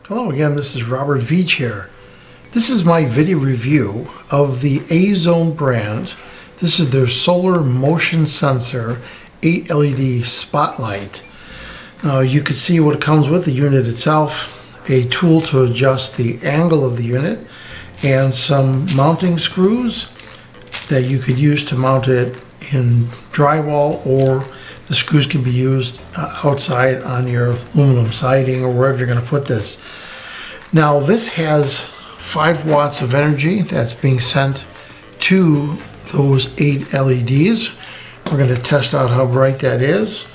Hello again, this is Robert Veach here. This is my video review of the A-Zone brand. This is their solar motion sensor 8 LED spotlight. You can see what comes with the unit itself, a tool to adjust the angle of the unit, and some mounting screws that you could use to mount it in drywall, or the screws can be used outside on your aluminum siding or wherever you're going to put this. Now this has 5 watts of energy that's being sent to those 8 LEDs. We're going to test out how bright that is.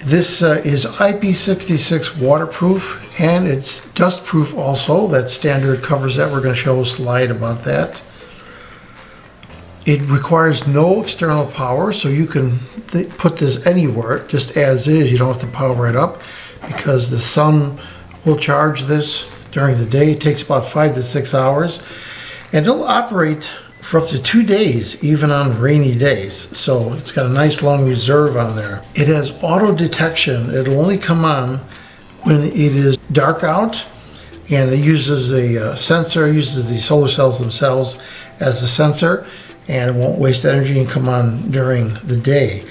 This is IP66 waterproof, and it's dust proof also. That standard covers that. We're going to show a slide about that. It requires no external power, so you can put this anywhere just as is. You don't have to power it up because the sun will charge this during the day. It takes about 5 to 6 hours, and it'll operate for up to 2 days, even on rainy days. So it's got a nice long reserve on there. It has auto detection. It'll only come on when it is dark out, and it uses a sensor, uses the solar cells themselves as a sensor, and it won't waste energy and come on during the day.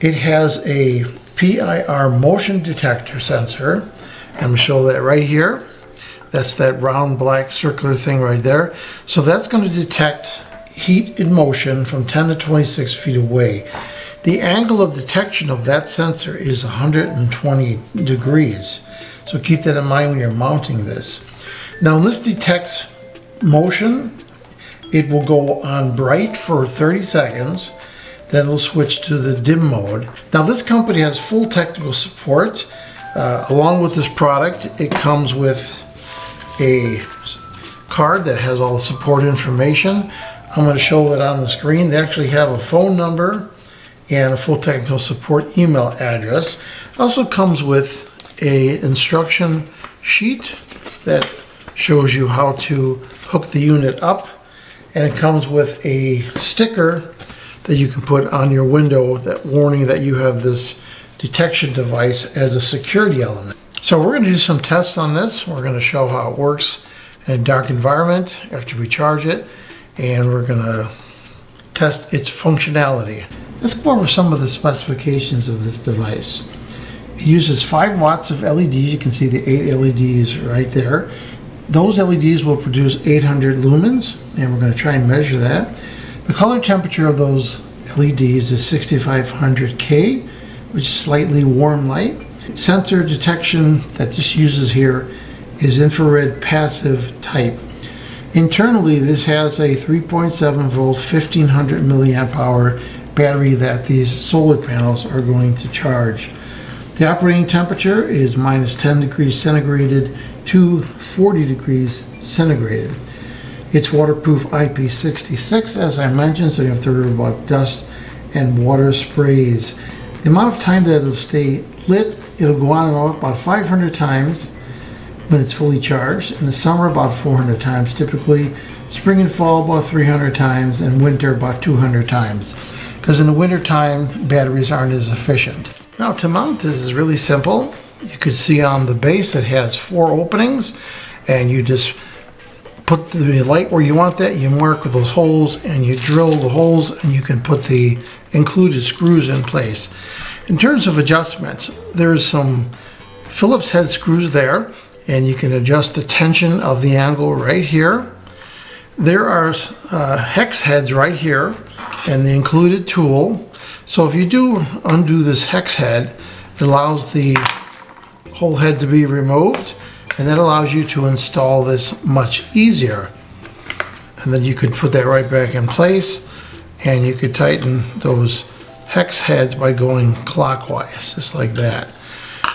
It has a PIR motion detector sensor. I'm going to show that right here. That's that round black circular thing right there. So that's going to detect heat in motion from 10 to 26 feet away. The angle of detection of that sensor is 120 degrees. So keep that in mind when you're mounting this. Now when this detects motion, it will go on bright for 30 seconds, then it'll switch to the dim mode. Now this company has full technical support. Along with this product, it comes with a card that has all the support information. I'm going to show that on the screen. They actually have a phone number and a full technical support email address. It also comes with an instruction sheet that shows you how to hook the unit up. And it comes with a sticker that you can put on your window, that warning that you have this detection device as a security element. So we're going to do some tests on this. We're going to show how it works in a dark environment after we charge it, and we're going to test its functionality. Let's go over some of the specifications of this device. It uses 5 watts of LEDs. You can see the 8 LEDs right there. Those LEDs will produce 800 lumens, and we're going to try and measure that. The color temperature of those LEDs is 6500 K, which is slightly warm light. Sensor detection that this uses here is infrared passive type. Internally, this has a 3.7 volt 1500 milliamp hour battery that these solar panels are going to charge. The operating temperature is minus 10 degrees centigrade to 40 degrees centigrade. It's waterproof IP66, as I mentioned, so you have to worry about dust and water sprays. The amount of time that it'll stay lit, it'll go on and off about 500 times when it's fully charged. In the summer, about 400 times typically. Spring and fall, about 300 times, and winter, about 200 times. Because in the winter time, batteries aren't as efficient. Now to mount this is really simple. You can see on the base it has 4 openings, and you just put the light where you want that. You mark with those holes and you drill the holes, and you can put the included screws in place. In terms of adjustments, there's some Phillips head screws there, and you can adjust the tension of the angle right here. There are hex heads right here and the included tool. So if you do undo this hex head, it allows the whole head to be removed, and that allows you to install this much easier. And then you could put that right back in place, and you could tighten those hex heads by going clockwise, just like that.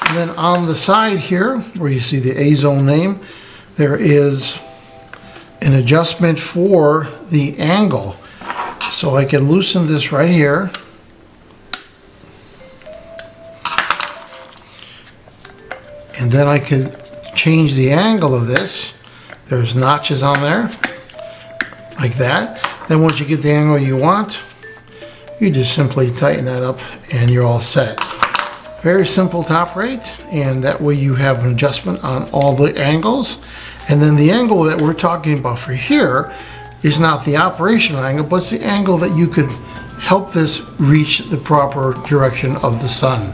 And then on the side here, where you see the A-Zone name, there is an adjustment for the angle. So I can loosen this right here. And then I can change the angle of this. There's notches on there, like that. Then once you get the angle you want, you just simply tighten that up and you're all set. Very simple to operate, and that way you have an adjustment on all the angles. And then the angle that we're talking about for here is not the operational angle, but it's the angle that you could help this reach the proper direction of the sun.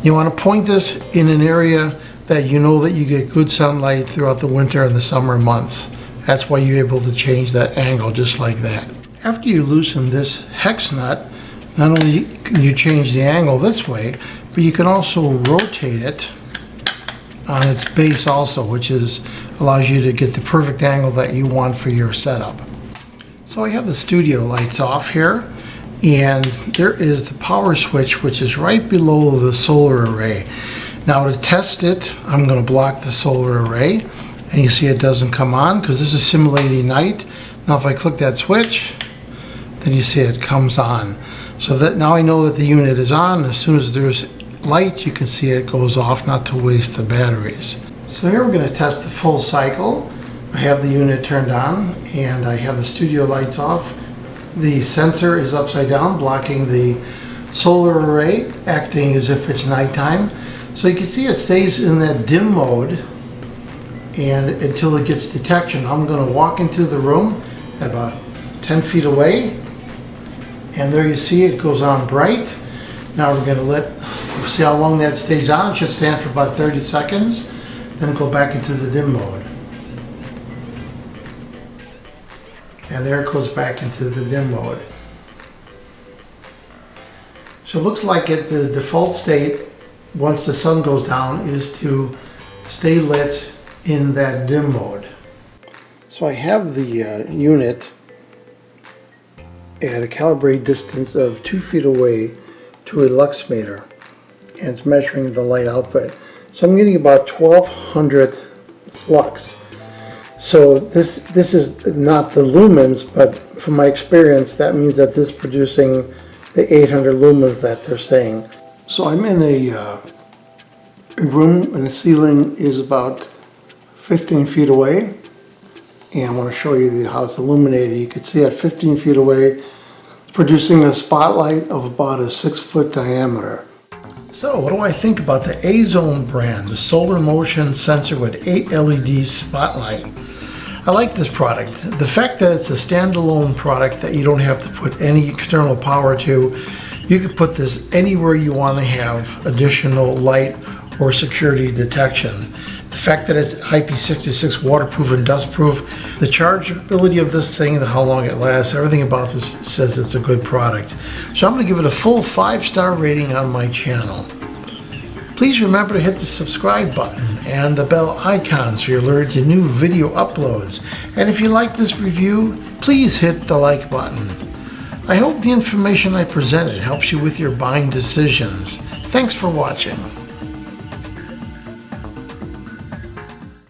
You want to point this in an area that you know that you get good sunlight throughout the winter and the summer months. That's why you're able to change that angle just like that. After you loosen this hex nut, not only can you change the angle this way, but you can also rotate it on its base also, which allows you to get the perfect angle that you want for your setup. So I have the studio lights off here, and there is the power switch, which is right below the solar array. Now to test it, I'm going to block the solar array, and you see it doesn't come on because this is simulating night. Now if I click that switch, then you see it comes on. So that now I know that the unit is on. As soon as there's light, you can see it goes off, not to waste the batteries. So here we're going to test the full cycle. I have the unit turned on and I have the studio lights off. The sensor is upside down, blocking the solar array, acting as if it's nighttime. So you can see it stays in that dim mode and until it gets detection. I'm going to walk into the room about 10 feet away, and there you see it goes on bright. Now we're going to see how long that stays on. It should stand for about 30 seconds, then go back into the dim mode. And there it goes back into the dim mode. So it looks like the default state, once the sun goes down, is to stay lit in that dim mode. So I have the unit at a calibrate distance of 2 feet away to a lux meter, and it's measuring the light output. So I'm getting about 1200 lux. So this is not the lumens, but from my experience, that means that this is producing the 800 lumens that they're saying. So I'm in a room, and the ceiling is about 15 feet away, and I want to show you how it's illuminated. You can see at 15 feet away, producing a spotlight of about a 6-foot diameter. So what do I think about the A-Zone brand, the solar motion sensor with 8 LED spotlight? I like this product. The fact that it's a standalone product that you don't have to put any external power to, you can put this anywhere you want to have additional light or security detection. The fact that it's IP66 waterproof and dustproof, the chargeability of this thing, how long it lasts, everything about this says it's a good product. So I'm going to give it a full 5-star rating on my channel. Please remember to hit the subscribe button and the bell icon so you're alerted to new video uploads. And if you like this review, please hit the like button. I hope the information I presented helps you with your buying decisions. Thanks for watching.